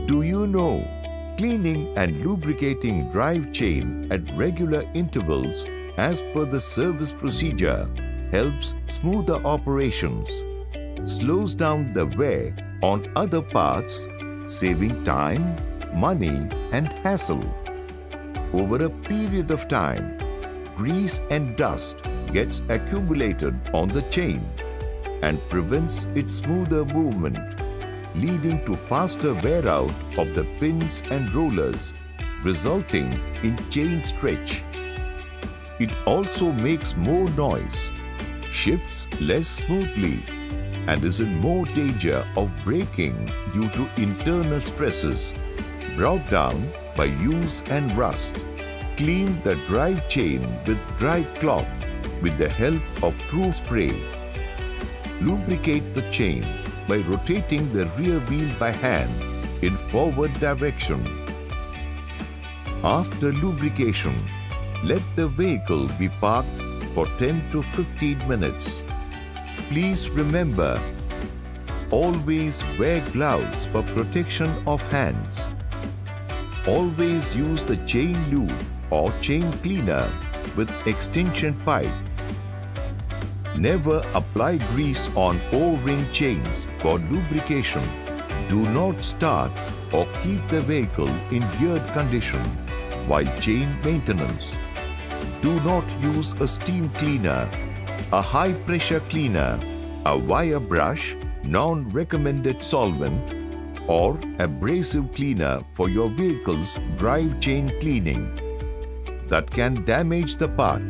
Do you know? Cleaning and lubricating drive chain at regular intervals as per the service procedure helps smoother operations, slows down the wear on other parts, saving time, money and hassle. Over a period of time, grease and dust gets accumulated on the chain and prevents its smoother movement, leading to faster wear out of the pins and rollers, resulting in chain stretch. It also makes more noise, shifts less smoothly, and is in more danger of breaking due to internal stresses brought down by use and rust. Clean the drive chain with dry cloth with the help of True Spray. Lubricate the chain by rotating the rear wheel by hand in forward direction. After lubrication, let the vehicle be parked for 10 to 15 minutes. Please remember, always wear gloves for protection of hands. Always use the chain lube or chain cleaner with extension pipe. Never apply grease on O-ring chains for lubrication. Do not start or keep the vehicle in geared condition while chain maintenance. Do not use a steam cleaner, a high pressure cleaner, a wire brush, non-recommended solvent, or abrasive cleaner for your vehicle's drive chain cleaning that can damage the part